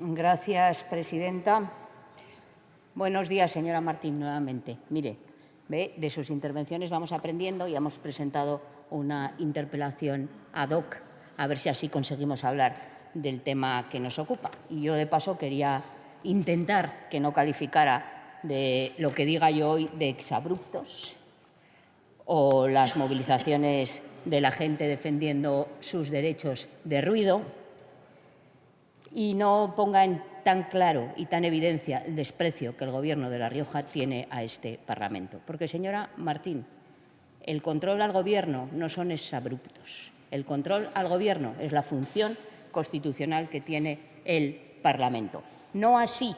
Gracias, presidenta. Buenos días, señora Martín, nuevamente. Mire, de sus intervenciones vamos aprendiendo y hemos presentado una interpelación ad hoc, a ver si así conseguimos hablar del tema que nos ocupa. Y yo, de paso, quería intentar que no calificara de lo que diga yo hoy de exabruptos o las movilizaciones de la gente defendiendo sus derechos de ruido, y no ponga en tan claro y tan evidencia el desprecio que el Gobierno de La Rioja tiene a este Parlamento. Porque, señora Martín, el control al Gobierno no son exabruptos. El control al Gobierno es la función constitucional que tiene el Parlamento. No así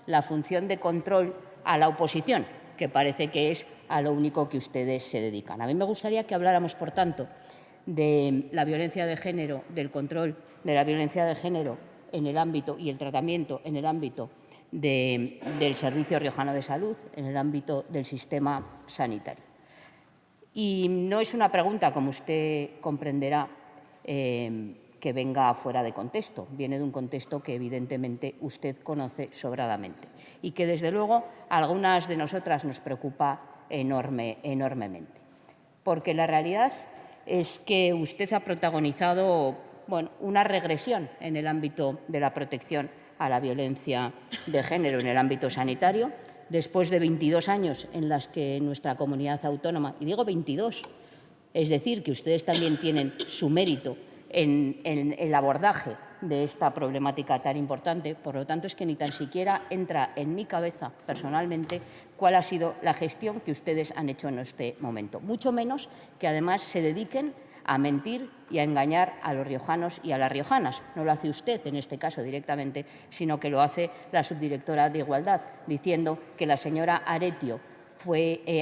la función de control a la oposición, que parece que es a lo único que ustedes se dedican. A mí me gustaría que habláramos, por tanto, de la violencia de género, del control de la violencia de género en el ámbito y el tratamiento en el ámbito del Servicio Riojano de Salud, en el ámbito del sistema sanitario. Y no es una pregunta, como usted comprenderá, que venga fuera de contexto. Viene de un contexto que evidentemente usted conoce sobradamente y que, desde luego, a algunas de nosotras nos preocupa enormemente. Porque la realidad es que usted ha protagonizado una regresión en el ámbito de la protección a la violencia de género en el ámbito sanitario, después de 22 años en las que nuestra comunidad autónoma, y digo 22, es decir, que ustedes también tienen su mérito en el abordaje de esta problemática tan importante. Por lo tanto, es que ni tan siquiera entra en mi cabeza personalmente cuál ha sido la gestión que ustedes han hecho en este momento. Mucho menos que, además, se dediquen a mentir y a engañar a los riojanos y a las riojanas. No lo hace usted, en este caso, directamente, sino que lo hace la subdirectora de Igualdad, diciendo que la señora Aretio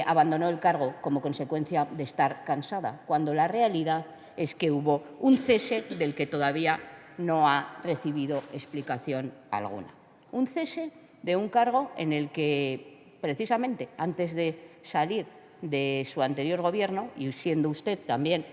abandonó el cargo como consecuencia de estar cansada, cuando la realidad es que hubo un cese del que todavía no ha recibido explicación alguna. Un cese de un cargo en el que, precisamente, antes de salir de su anterior Gobierno, y siendo usted también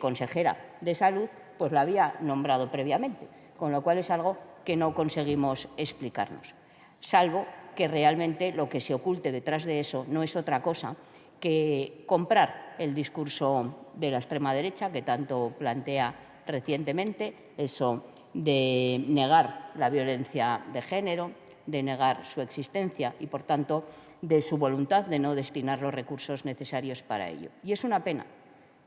consejera de Salud, pues la había nombrado previamente, con lo cual es algo que no conseguimos explicarnos, salvo que realmente lo que se oculte detrás de eso no es otra cosa que comprar el discurso de la extrema derecha, que tanto plantea recientemente, eso de negar la violencia de género, de negar su existencia y, por tanto, de su voluntad de no destinar los recursos necesarios para ello. Y es una pena,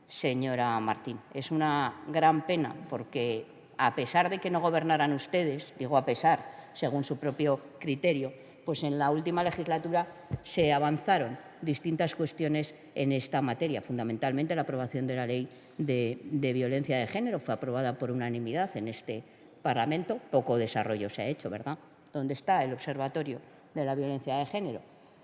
señora Martín, es una gran pena, porque a pesar de que no gobernaran ustedes, digo a pesar, según su propio criterio, pues en la última legislatura se avanzaron distintas cuestiones en esta materia, fundamentalmente la aprobación de la Ley de Violencia de Género. Fue aprobada por unanimidad en este Parlamento. Poco desarrollo se ha hecho, ¿verdad? ¿Dónde está el Observatorio de la Violencia de Género?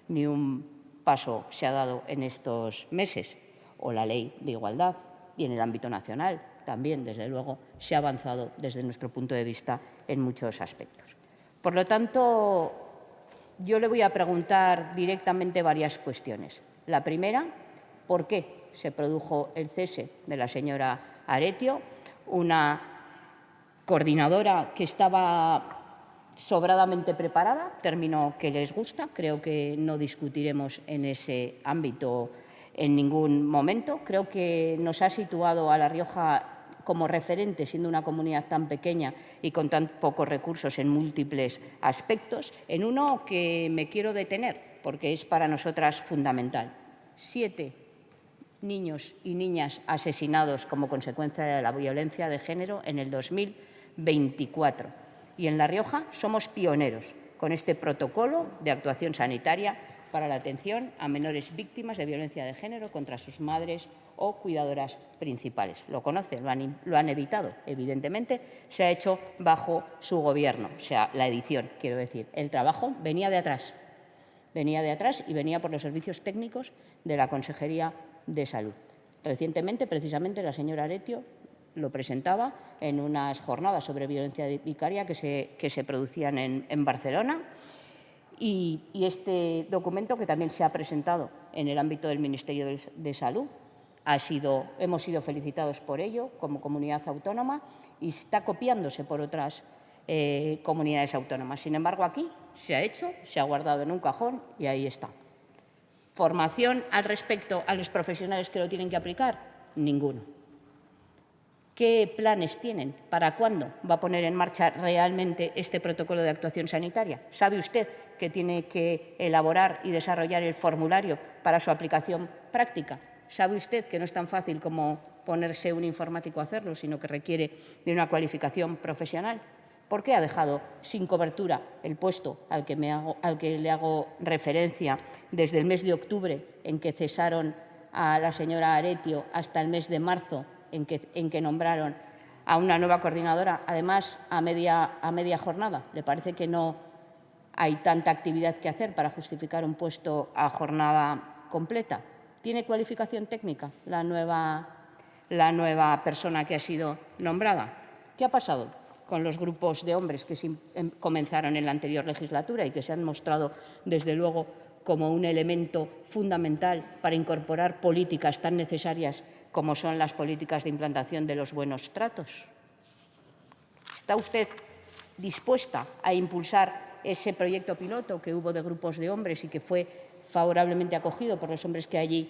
Ni un paso se ha dado en estos meses. O la Ley de Igualdad, y en el ámbito nacional también, desde luego, se ha avanzado desde nuestro punto de vista en muchos aspectos. Por lo tanto, yo le voy a preguntar directamente varias cuestiones. La primera, ¿por qué se produjo el cese de la señora Aretio, una coordinadora que estaba sobradamente preparada, término que les gusta? Creo que no discutiremos en ese ámbito en ningún momento. Creo que nos ha situado a La Rioja como referente, siendo una comunidad tan pequeña y con tan pocos recursos en múltiples aspectos, en uno que me quiero detener, porque es para nosotras fundamental. 7 niños y niñas asesinados como consecuencia de la violencia de género en el 2024. Y en La Rioja somos pioneros con este protocolo de actuación sanitaria para la atención a menores víctimas de violencia de género contra sus madres o cuidadoras principales. Lo conocen, lo han editado, evidentemente. Se ha hecho bajo su Gobierno, o sea, la edición, quiero decir. El trabajo venía de atrás y venía por los servicios técnicos de la Consejería de Salud. Recientemente, precisamente, la señora Aretio lo presentaba en unas jornadas sobre violencia vicaria que se producían en Barcelona. Y este documento, que también se ha presentado en el ámbito del Ministerio de Salud, hemos sido felicitados por ello como comunidad autónoma, y está copiándose por otras comunidades autónomas. Sin embargo, aquí se ha hecho, se ha guardado en un cajón y ahí está. ¿Formación al respecto a los profesionales que lo tienen que aplicar? Ninguno. ¿Qué planes tienen? ¿Para cuándo va a poner en marcha realmente este protocolo de actuación sanitaria? ¿Sabe usted que tiene que elaborar y desarrollar el formulario para su aplicación práctica? ¿Sabe usted que no es tan fácil como ponerse un informático a hacerlo, sino que requiere de una cualificación profesional? ¿Por qué ha dejado sin cobertura el puesto al que le hago referencia desde el mes de octubre, en que cesaron a la señora Aretio, hasta el mes de marzo, en que nombraron a una nueva coordinadora, además a media jornada? ¿Le parece que no hay tanta actividad que hacer para justificar un puesto a jornada completa? ¿Tiene cualificación técnica la nueva persona que ha sido nombrada? ¿Qué ha pasado con los grupos de hombres que comenzaron en la anterior legislatura y que se han mostrado, desde luego, como un elemento fundamental para incorporar políticas tan necesarias como son las políticas de implantación de los buenos tratos? ¿Está usted dispuesta a impulsar ese proyecto piloto que hubo de grupos de hombres y que fue favorablemente acogido por los hombres que allí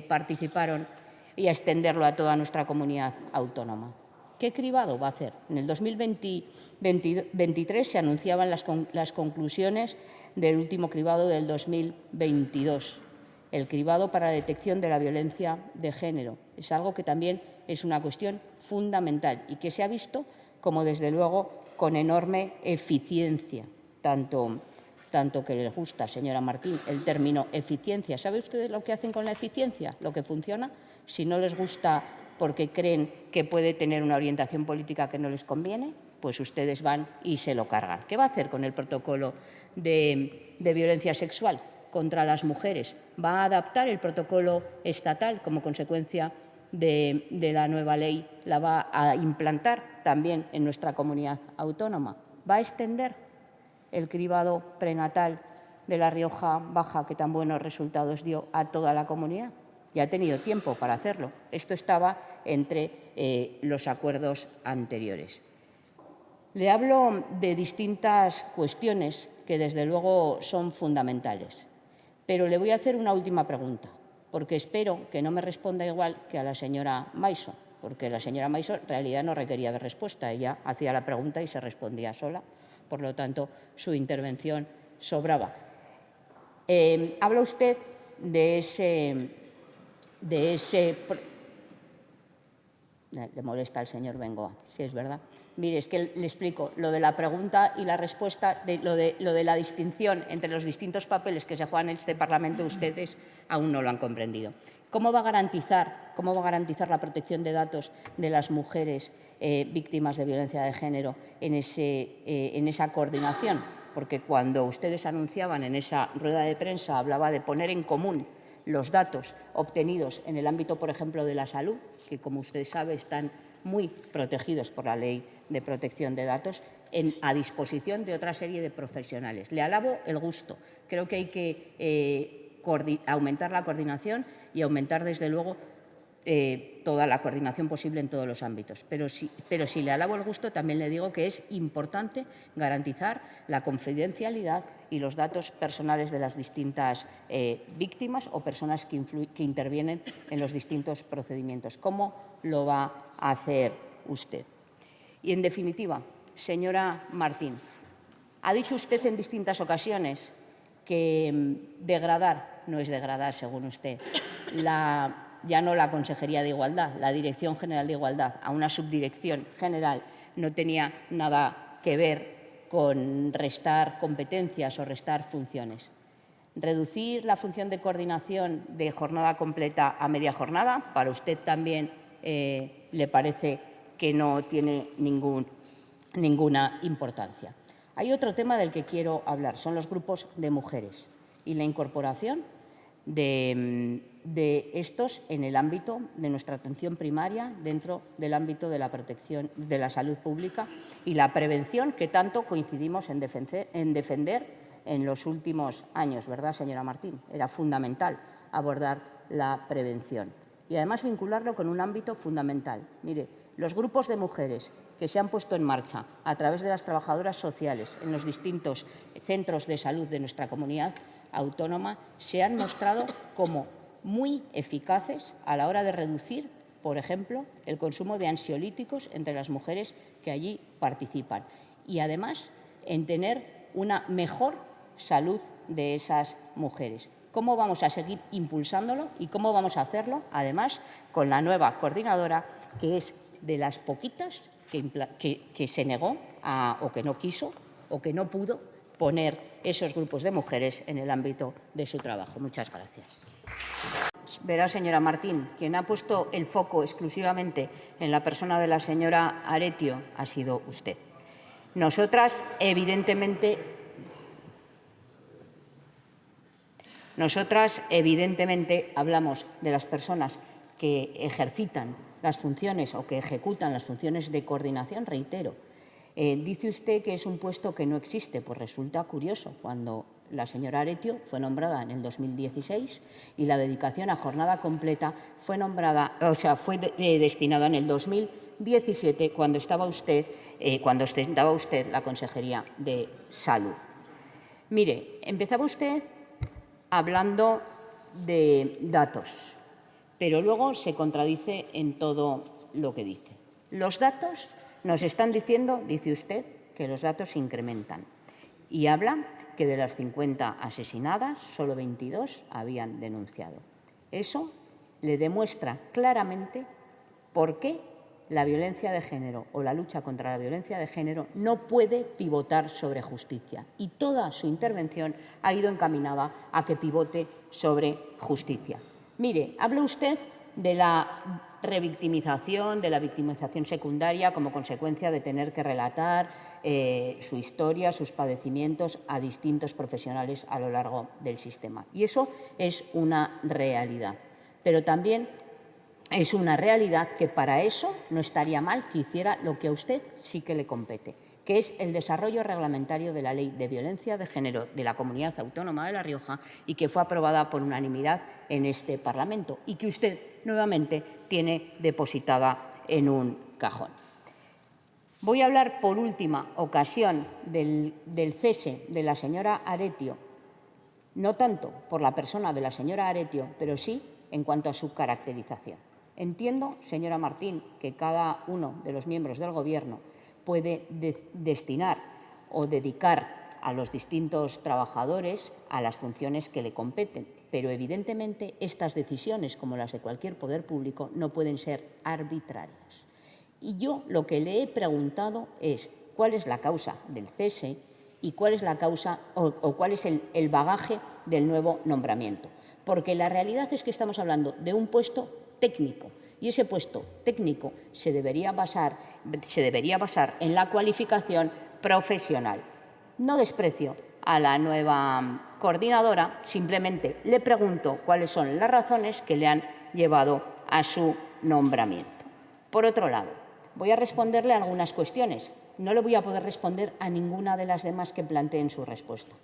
participaron y a extenderlo a toda nuestra comunidad autónoma? ¿Qué cribado va a hacer? En el 2023 se anunciaban las conclusiones del último cribado del 2022, el cribado para la detección de la violencia de género. Es algo que también es una cuestión fundamental y que se ha visto como, desde luego, con enorme eficiencia, tanto que les gusta, señora Martín, el término eficiencia. ¿Sabe usted lo que hacen con la eficiencia? Lo que funciona. Si no les gusta porque creen que puede tener una orientación política que no les conviene, pues ustedes van y se lo cargan. ¿Qué va a hacer con el protocolo de violencia sexual contra las mujeres? ¿Va a adaptar el protocolo estatal como consecuencia de la nueva ley? ¿La va a implantar también en nuestra comunidad autónoma? ¿Va a extender el cribado prenatal de La Rioja Baja, que tan buenos resultados dio, a toda la comunidad? Ya ha tenido tiempo para hacerlo. Esto estaba entre los acuerdos anteriores. Le hablo de distintas cuestiones que, desde luego, son fundamentales. Pero le voy a hacer una última pregunta, porque espero que no me responda igual que a la señora Maiso, porque la señora Maiso en realidad no requería de respuesta. Ella hacía la pregunta y se respondía sola. Por lo tanto, su intervención sobraba. Habla usted de ese... Le molesta al señor Bengoa, sí, es verdad. Mire, es que le explico lo de la pregunta y la respuesta, lo de la distinción entre los distintos papeles que se juegan en este Parlamento, ustedes aún no lo han comprendido. ¿Cómo va a garantizar la protección de datos de las mujeres víctimas de violencia de género en esa coordinación? Porque cuando ustedes anunciaban en esa rueda de prensa, hablaba de poner en común los datos obtenidos en el ámbito, por ejemplo, de la salud, que, como usted sabe, están muy protegidos por la Ley de Protección de Datos, a disposición de otra serie de profesionales. Le alabo el gusto. Creo que hay que aumentar la coordinación y aumentar, desde luego, toda la coordinación posible en todos los ámbitos. Pero si le alabo el gusto, también le digo que es importante garantizar la confidencialidad y los datos personales de las distintas víctimas o personas que intervienen en los distintos procedimientos. ¿Cómo lo va a hacer usted? Y, en definitiva, señora Martín, ha dicho usted en distintas ocasiones que degradar no es degradar, según usted, ya no la Consejería de Igualdad, la Dirección General de Igualdad, a una subdirección general, no tenía nada que ver con restar competencias o restar funciones. Reducir la función de coordinación de jornada completa a media jornada, para usted también le parece que no tiene ninguna importancia. Hay otro tema del que quiero hablar, son los grupos de mujeres y la incorporación de estos en el ámbito de nuestra atención primaria, dentro del ámbito de la protección de la salud pública y la prevención que tanto coincidimos en defender en los últimos años, ¿verdad, señora Martín? Era fundamental abordar la prevención y, además, vincularlo con un ámbito fundamental. Mire, los grupos de mujeres que se han puesto en marcha a través de las trabajadoras sociales en los distintos centros de salud de nuestra comunidad autónoma se han mostrado como muy eficaces a la hora de reducir, por ejemplo, el consumo de ansiolíticos entre las mujeres que allí participan y, además, en tener una mejor salud de esas mujeres. ¿Cómo vamos a seguir impulsándolo y cómo vamos a hacerlo, además, con la nueva coordinadora, que es de las poquitas que se negó o que no quiso o que no pudo poner esos grupos de mujeres en el ámbito de su trabajo? Muchas gracias. Verá, señora Martín, quien ha puesto el foco exclusivamente en la persona de la señora Aretio ha sido usted. Nosotras, evidentemente, hablamos de las personas que ejercitan las funciones o que ejecutan las funciones de coordinación, reitero. Dice usted que es un puesto que no existe. Pues resulta curioso, cuando la señora Aretio fue nombrada en el 2016 y la dedicación a jornada completa fue destinada en el 2017, cuando ostentaba usted la Consejería de Salud. Mire, empezaba usted hablando de datos, pero luego se contradice en todo lo que dice. Los datos nos están diciendo, dice usted, que los datos incrementan y habla que de las 50 asesinadas, solo 22 habían denunciado. Eso le demuestra claramente por qué la violencia de género o la lucha contra la violencia de género no puede pivotar sobre justicia. Y toda su intervención ha ido encaminada a que pivote sobre justicia. Mire, habla usted de la revictimización, de la victimización secundaria como consecuencia de tener que relatar su historia, sus padecimientos a distintos profesionales a lo largo del sistema. Y eso es una realidad. Pero también es una realidad que para eso no estaría mal que hiciera lo que a usted sí que le compete, que es el desarrollo reglamentario de la Ley de Violencia de Género de la Comunidad Autónoma de La Rioja y que fue aprobada por unanimidad en este Parlamento y que usted nuevamente tiene depositada en un cajón. Voy a hablar por última ocasión del cese de la señora Aretio, no tanto por la persona de la señora Aretio, pero sí en cuanto a su caracterización. Entiendo, señora Martín, que cada uno de los miembros del Gobierno puede destinar o dedicar a los distintos trabajadores a las funciones que le competen, pero evidentemente estas decisiones, como las de cualquier poder público, no pueden ser arbitrarias. Y yo lo que le he preguntado es cuál es la causa del cese y cuál es la causa o cuál es el bagaje del nuevo nombramiento. Porque la realidad es que estamos hablando de un puesto técnico y ese puesto técnico se debería basar en la cualificación profesional. No desprecio a la nueva coordinadora, simplemente le pregunto cuáles son las razones que le han llevado a su nombramiento. Por otro lado, voy a responderle a algunas cuestiones. No le voy a poder responder a ninguna de las demás que plantee en su respuesta,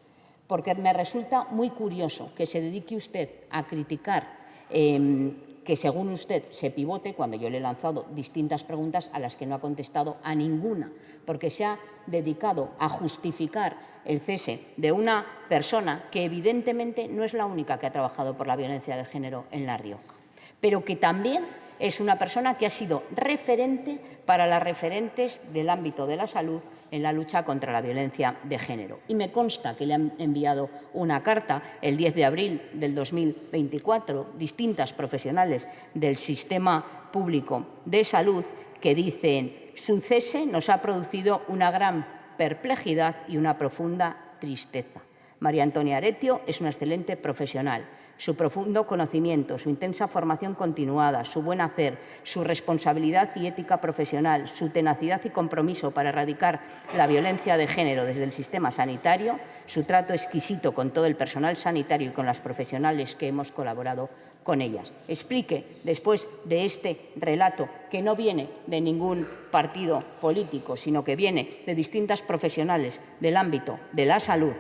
porque me resulta muy curioso que se dedique usted a criticar que, según usted, se pivote cuando yo le he lanzado distintas preguntas a las que no ha contestado a ninguna, porque se ha dedicado a justificar el cese de una persona que evidentemente no es la única que ha trabajado por la violencia de género en La Rioja, pero que también es una persona que ha sido referente para las referentes del ámbito de la salud en la lucha contra la violencia de género. Y me consta que le han enviado una carta el 10 de abril del 2024 distintas profesionales del sistema público de salud que dicen: su cese nos ha producido una gran perplejidad y una profunda tristeza. María Antonia Aretio es una excelente profesional. Su profundo conocimiento, su intensa formación continuada, su buen hacer, su responsabilidad y ética profesional, su tenacidad y compromiso para erradicar la violencia de género desde el sistema sanitario, su trato exquisito con todo el personal sanitario y con las profesionales que hemos colaborado con ellas. Explique, después de este relato, que no viene de ningún partido político, sino que viene de distintas profesionales del ámbito de la salud,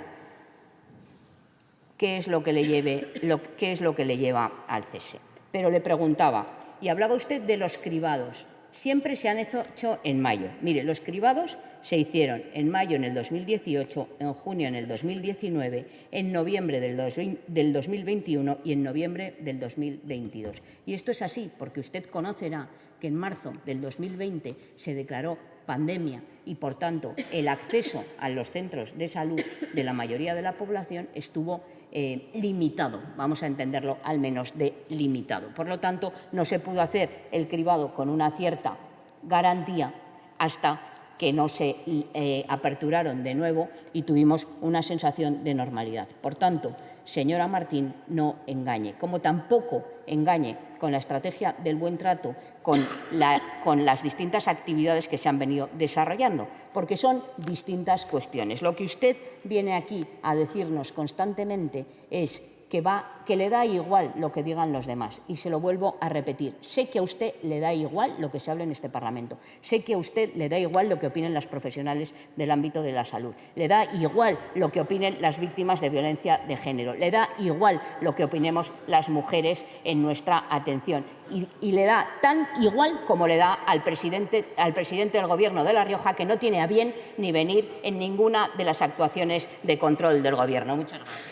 qué es lo que le lleva al cese. Pero le preguntaba, y hablaba usted de los cribados. siempre se han hecho en mayo. Mire, los cribados se hicieron en mayo en el 2018, en junio en el 2019, en noviembre del 2021 y en noviembre del 2022. Y esto es así porque usted conocerá que en marzo del 2020 se declaró pandemia y, por tanto, el acceso a los centros de salud de la mayoría de la población estuvo limitado, vamos a entenderlo al menos de limitado. Por lo tanto, no se pudo hacer el cribado con una cierta garantía hasta que no se aperturaron de nuevo y tuvimos una sensación de normalidad. Por tanto, señora Martín, no engañe, como tampoco engañe con la estrategia del buen trato, con las distintas actividades que se han venido desarrollando, porque son distintas cuestiones. Lo que usted viene aquí a decirnos constantemente es que le da igual lo que digan los demás. Y se lo vuelvo a repetir. Sé que a usted le da igual lo que se hable en este Parlamento. Sé que a usted le da igual lo que opinen las profesionales del ámbito de la salud. Le da igual lo que opinen las víctimas de violencia de género. Le da igual lo que opinemos las mujeres en nuestra atención. Y le da tan igual como le da al presidente del Gobierno de La Rioja, que no tiene a bien ni venir en ninguna de las actuaciones de control del Gobierno. Muchas gracias.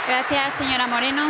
Gracias, señora Moreno.